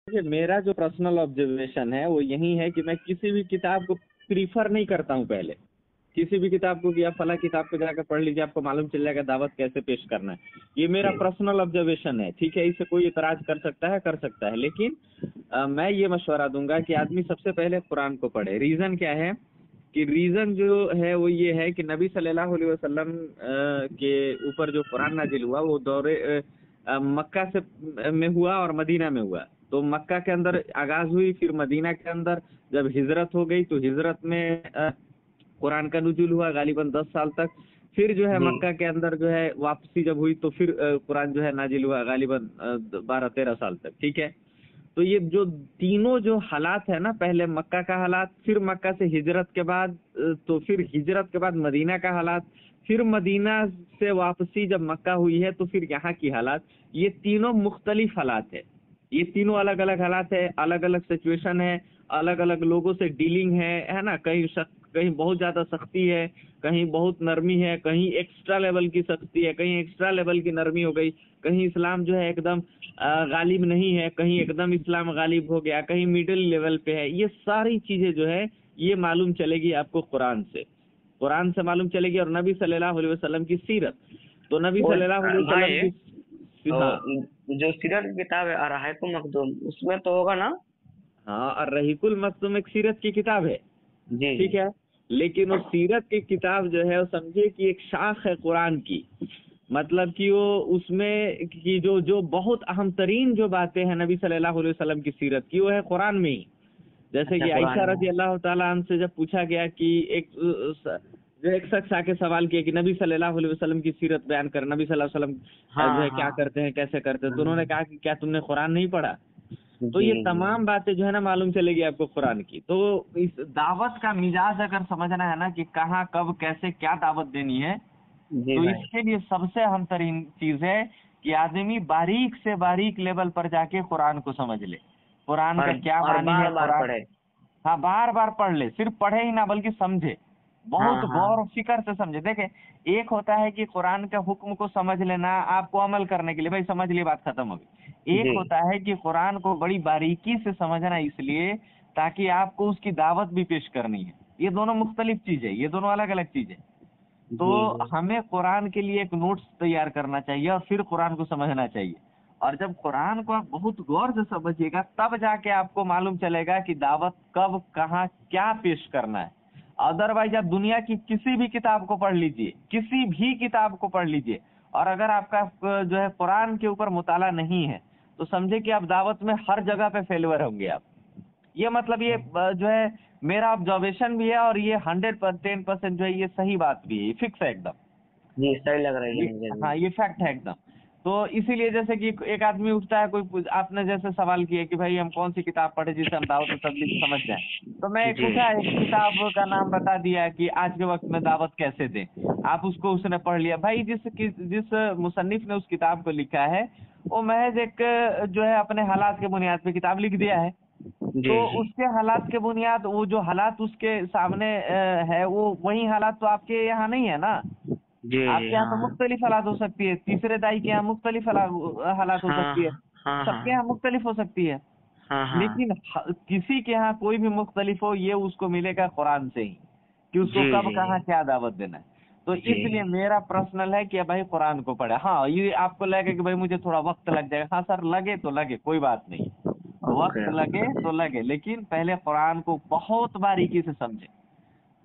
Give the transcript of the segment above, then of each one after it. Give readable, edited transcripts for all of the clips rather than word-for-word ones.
देखिए, मेरा जो पर्सनल ऑब्जर्वेशन है वो यही है कि मैं किसी भी किताब को प्रीफर नहीं करता हूँ पहले। किसी भी किताब को कि आप फला किताब को जाकर पढ़ लीजिए, आपको मालूम चल जाएगा दावत कैसे पेश करना है। ये मेरा जी पर्सनल ऑब्जर्वेशन है, ठीक है, इसे कोई इतराज कर सकता है, लेकिन मैं ये मशवरा दूंगा कि आदमी सबसे पहले कुरान को पढ़े। रीजन क्या है कि रीजन जो है वो ये है कि नबी सल्लल्लाहु अलैहि वसल्लम के ऊपर जो कुरान नाजिल हुआ वो दौरे मक्का से में हुआ और मदीना में हुआ। तो मक्का के अंदर आगाज हुई, फिर मदीना के अंदर जब हिजरत हो गई तो हिजरत में कुरान का नुज़ूल हुआ गालिबन 10 साल तक। फिर जो है जी मक्का के अंदर जो है वापसी जब हुई तो फिर कुरान जो है नाजिल हुआ गालिबन 12-13 साल तक, ठीक है। तो ये जो तीनों जो हालात है ना, पहले मक्का का हालात, फिर मक्का से हिजरत के बाद तो फिर हिजरत के बाद मदीना का हालात, फिर मदीना से वापसी जब मक्का हुई है तो फिर यहाँ की हालात, ये तीनों मुख्तलिफ हालात है। ये तीनों अलग अलग हालात है, अलग अलग सिचुएशन है, अलग अलग लोगों से डीलिंग है ना। कहीं बहुत ज्यादा सख्ती है, कहीं बहुत नरमी है, कहीं एक्स्ट्रा लेवल की सख्ती है, कहीं एक्स्ट्रा लेवल की नरमी हो गई, कहीं इस्लाम जो है एकदम गालिब नहीं है, कहीं एकदम इस्लाम गालिब हो गया, कहीं मिडिल लेवल पे है। ये सारी चीजें जो है ये मालूम चलेगी आपको कुरान से मालूम चलेगी। और नबी सल्लल्लाहु अलैहि वसल्लम की सीरत, तो नबी वो सल्लल्लाहु अलैहि वसल्लम भाई, की, हाँ जो सीरत की किताब है अराहिकुल मखदूम, उसमें तो होगा ना? हाँ, और रहीकुल मखदूम एक सीरत की किताब है, जी जी। ठीक है। लेकिन वो सीरत की किताब जो है वो समझिए कि एक शाख है कुरान की। मतलब कि वो उसमें की जो जो बहुत अहम तरीन जो बातें हैं नबी सल्लल्लाहु अलैहि वसल्लम की सीरत की, वो है कुरान में ही। जैसे अच्छा, कि कुरान आयशा में। रजी अल्लाह ताला अन्हा से जब पूछा गया कि जो एक शख्स आके सवाल किया कि नबी सल्लल्लाहु अलैहि वसल्लम की सीरत बयान कर, नबी सल्लल्लाहु अलैहि वसल्लम जो हाँ है क्या हाँ। करते हैं, कैसे करते हैं, तो उन्होंने हम्म, कहा कि क्या तुमने कुरान नहीं पढ़ा। तो जी ये जी तमाम बातें जो है ना मालूम चलेगी आपको कुरान की। तो इस दावत का मिजाज अगर समझना है ना कि कहाँ कब कैसे क्या दावत देनी है, जी तो भाई। इसके लिए सबसे अहम तरीन चीज है कि आदमी बारीक से बारीक लेवल पर जाके कुरान को समझ ले, कुरान और का क्या और मानी है बार बार कुरान। पढ़े। हाँ, बार बार पढ़ ले, सिर्फ पढ़े ही ना बल्कि समझे, हाँ बहुत गौर हाँ। और फिक्र से समझे। देखे, एक होता है कि कुरान के हुक्म को समझ लेना आपको अमल करने के लिए, भाई समझ लिए बात खत्म हो गई। एक जी होता है कि कुरान को बड़ी बारीकी से समझना, इसलिए ताकि आपको उसकी दावत भी पेश करनी है। ये दोनों मुख्तलिफ चीज है, ये दोनों अलग अलग चीज है। तो जी जी। हमें कुरान के लिए एक नोट्स तैयार करना चाहिए और फिर कुरान को समझना चाहिए। और जब कुरान को आप बहुत गौर से समझिएगा तब जाके आपको मालूम चलेगा कि दावत कब कहाँ क्या पेश करना है। अदरवाइज आप दुनिया की किसी भी किताब को पढ़ लीजिए, किसी भी किताब को पढ़ लीजिए, और अगर आपका जो है कुरान के ऊपर मुताला नहीं है तो समझे कि आप दावत में हर जगह पे फेलवर होंगे आप। ये मतलब ये जो है मेरा ऑब्जर्वेशन भी है, और ये 110% जो है ये सही बात भी है, फिक्स है एकदम। जी, सही लग रही ये, है मुझे भी। हाँ, ये फैक्ट है एकदम। तो इसीलिए जैसे कि एक आदमी उठता है, आपने जैसे सवाल किया कि भाई हम कौन सी किताब पढ़े जिसे हम दावत और तबलीग समझ जाएं, तो मैं एक जी उठा एक किताब का नाम बता दिया कि आज के वक्त में दावत कैसे दें। आप उसको उसने पढ़ लिया, भाई जिस मुसन्निफ ने उस किताब को लिखा है वो महज एक जो है अपने हालात के बुनियाद पे किताब लिख दिया है। जी तो जी उसके हालात के बुनियाद, वो जो हालात उसके सामने है, वो वही हालात तो आपके यहाँ नहीं है ना। जी जी। आपके यहाँ तो हाँ मुख्तलिफ हालात हो सकती है, तीसरे दाई के यहाँ मुख्तलिफ हालात हो हाँ सकती है, हाँ हाँ सबके यहाँ मुख्तलिफ हो सकती है। हाँ हाँ। लेकिन किसी के यहाँ कोई भी मुख्तलिफ हो, ये उसको मिलेगा कुरान से ही कि उसको जी कब जी जी कहाँ क्या दावत देना है। तो जी। इसलिए मेरा पर्सनल है कि भाई कुरान को पढ़े। हाँ, ये आपको लगे कि भाई मुझे थोड़ा वक्त लग जाएगा, हाँ सर, लगे तो लगे, कोई बात नहीं, ओके वक्त लगे ओके। तो लगे, लेकिन पहले कुरान को बहुत बारीकी से समझे,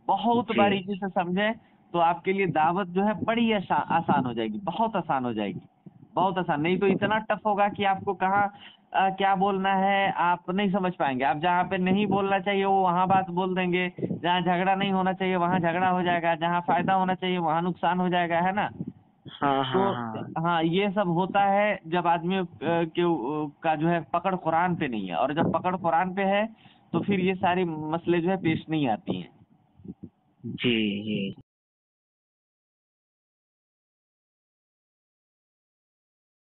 बहुत जी बारीकी से समझे। तो आपके लिए दावत जो है बड़ी आसान हो जाएगी, बहुत आसान हो जाएगी, बहुत आसान। नहीं तो इतना टफ होगा कि आपको कहाँ क्या बोलना है आप नहीं समझ पाएंगे। आप जहाँ पे नहीं बोलना चाहिए वो वहाँ बात बोल देंगे, जहाँ झगड़ा नहीं होना चाहिए वहाँ झगड़ा हो जाएगा, जहाँ फायदा होना चाहिए वहाँ नुकसान हो जाएगा, है ना। हाँ तो हाँ हाँ। हाँ, ये सब होता है जब आदमी का जो है पकड़ कुरान पे नहीं है, और जब पकड़ कुरान पे है तो फिर ये सारी मसले जो है पेश नहीं आती हैं। जी जी।